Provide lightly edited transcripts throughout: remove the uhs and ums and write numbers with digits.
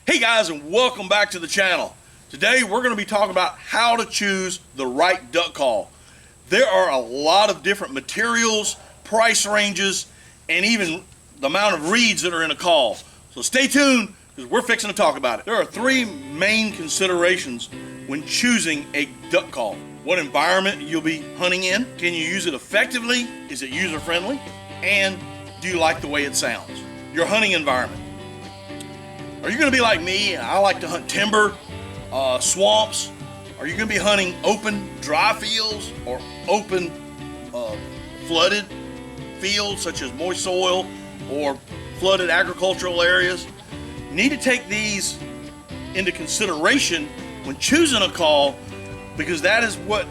Hey guys, and welcome back to the channel. Today we're going to be talking about how to choose the right duck call. There are a lot of different materials, price ranges, and even the amount of reeds that are in a call. So stay tuned because we're fixing to talk about it. There are three main considerations when choosing a duck call. What environment you'll be hunting in? Can you use it effectively? Is it user friendly? And do you like the way it sounds? Your hunting environment. Are you going to be like me? I like to hunt timber, swamps. Are you going to be hunting open, dry fields or open, flooded fields such as moist soil or flooded agricultural areas? You need to take these into consideration when choosing a call, because that is what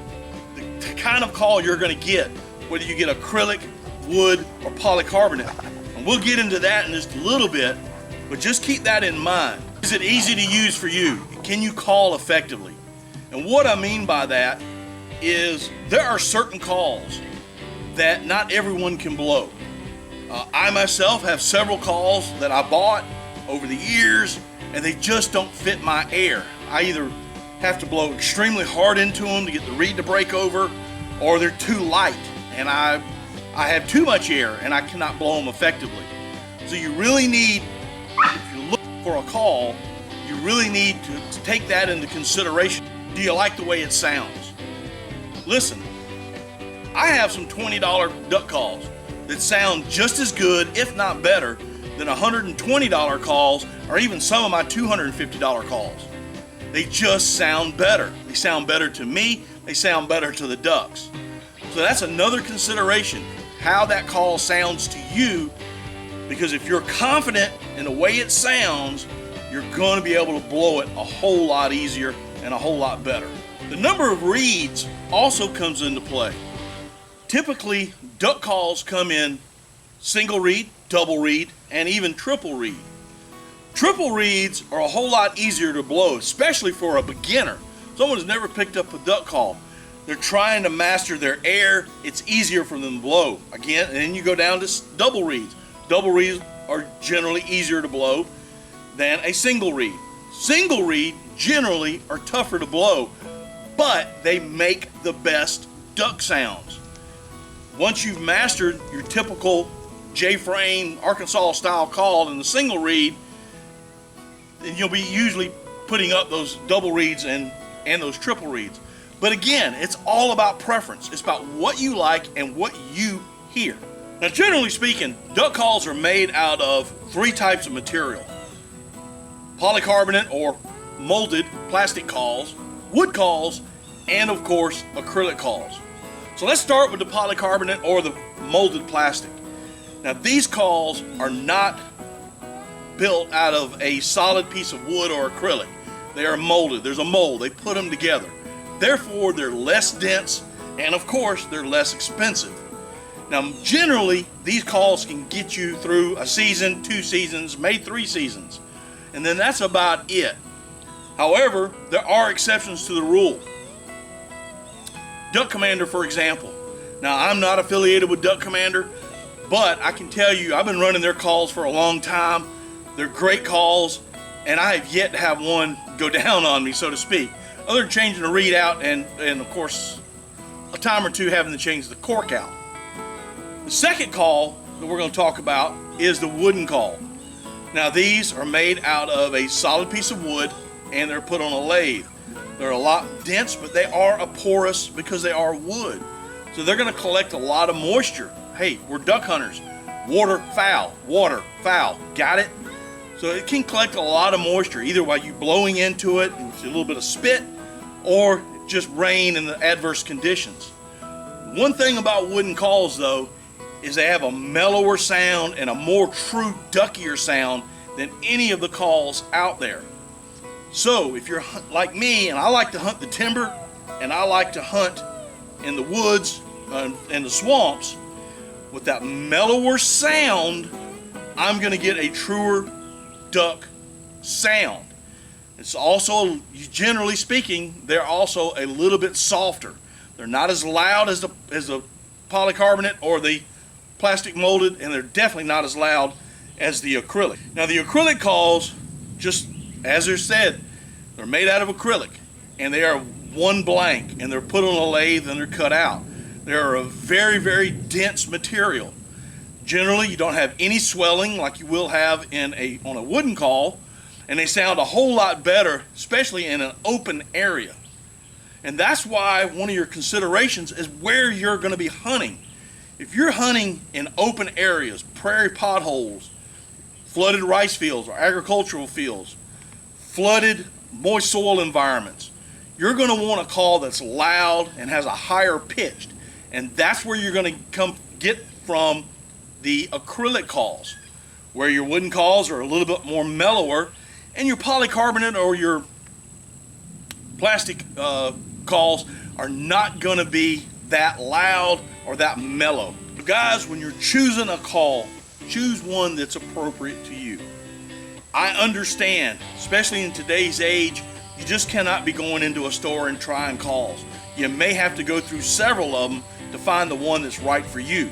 the kind of call you're going to get, whether you get acrylic, wood, or polycarbonate. And we'll get into that in just a little bit. But just keep that in mind. Is it easy to use for you? Can you call effectively? And what I mean by that is there are certain calls that not everyone can blow. I myself have several calls that I bought over the years and they just don't fit my air. I either have to blow extremely hard into them to get the reed to break over, or they're too light and I have too much air and I cannot blow them effectively. So you really need, if you're looking for a call, you really need to take that into consideration. Do you like the way it sounds? Listen, I have some $20 duck calls that sound just as good, if not better, than $120 calls, or even some of my $250 calls. They just sound better. They sound better to me. They sound better to the ducks. So that's another consideration, how that call sounds to you. Because if you're confident in the way it sounds, you're going to be able to blow it a whole lot easier and a whole lot better. The number of reeds also comes into play. Typically, duck calls come in single reed, double reed, and even triple reed. Triple reeds are a whole lot easier to blow, especially for a beginner. Someone who's never picked up a duck call. They're trying to master their air. It's easier for them to blow. Again, and then you go down to double reeds. Double reeds are generally easier to blow than a single reed. Single reed generally are tougher to blow, but they make the best duck sounds. Once you've mastered your typical J-frame Arkansas style call in the single reed, then you'll be usually putting up those double reeds and those triple reeds. But again, it's all about preference. It's about what you like and what you hear. Now, generally speaking, duck calls are made out of three types of material: polycarbonate or molded plastic calls, wood calls, and of course, acrylic calls. So let's start with the polycarbonate or the molded plastic. Now, these calls are not built out of a solid piece of wood or acrylic. They are molded. There's a mold. They put them together. Therefore, they're less dense, and of course, they're less expensive. Now, generally, these calls can get you through a season, 2 seasons, maybe 3 seasons. And then that's about it. However, there are exceptions to the rule. Duck Commander, for example. Now, I'm not affiliated with Duck Commander, but I can tell you, I've been running their calls for a long time. They're great calls, and I have yet to have one go down on me, so to speak. Other than changing the reed out and of course, a time or two having to change the cork out. The second call that we're going to talk about is the wooden call. Now, these are made out of a solid piece of wood and they're put on a lathe. They're a lot dense, but they are porous because they are wood. So they're going to collect a lot of moisture. Hey, we're duck hunters. Water, foul. Got it? So it can collect a lot of moisture, either while you blowing into it, and a little bit of spit, or just rain in the adverse conditions. One thing about wooden calls, though, is they have a mellower sound and a more true duckier sound than any of the calls out there. So if you're like me, and I like to hunt the timber, and I like to hunt in the woods and the swamps, with that mellower sound, I'm going to get a truer duck sound. It's also, generally speaking, they're also a little bit softer. They're not as loud as the polycarbonate or the plastic molded, and they're definitely not as loud as the acrylic. Now, the acrylic calls, just as they're said, they're made out of acrylic, and they are one blank, and they're put on a lathe and they're cut out. They're a very, very dense material. Generally, you don't have any swelling like you will have on a wooden call, and they sound a whole lot better, especially in an open area. And that's why one of your considerations is where you're going to be hunting. If you're hunting in open areas, prairie potholes, flooded rice fields or agricultural fields, flooded moist soil environments, you're going to want a call that's loud and has a higher pitch. And that's where you're going to get from the acrylic calls, where your wooden calls are a little bit more mellower, and your polycarbonate or your plastic calls are not going to be that loud or that mellow. Guys, when you're choosing a call, choose one that's appropriate to you. I understand, especially in today's age, you just cannot be going into a store and trying calls. You may have to go through several of them to find the one that's right for you.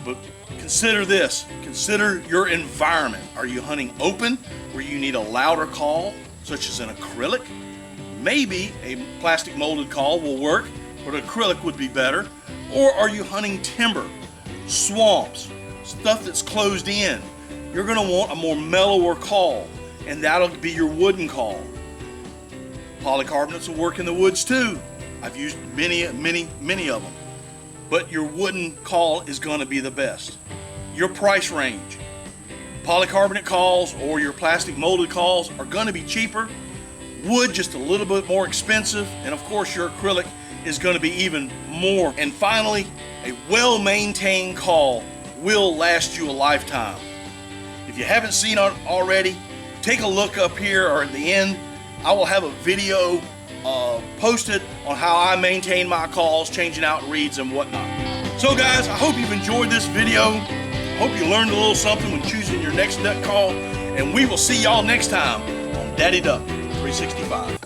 But consider this, consider your environment. Are you hunting open where you need a louder call, such as an acrylic? Maybe a plastic molded call will work, but acrylic would be better. Or are you hunting timber, swamps, stuff that's closed in? You're going to want a more mellower call, and that'll be your wooden call. Polycarbonates will work in the woods too. I've used many of them. But your wooden call is going to be the best. Your price range. Polycarbonate calls or your plastic molded calls are going to be cheaper. Wood just a little bit more expensive. And of course your acrylic is going to be even more. And finally, a well-maintained call will last you a lifetime. If you haven't seen it already, take a look up here or at the end. I will have a video posted on how I maintain my calls, changing out reeds and whatnot. So guys, I hope you've enjoyed this video. Hope you learned a little something when choosing your next duck call, and we will see y'all next time on Daddy Duck 365.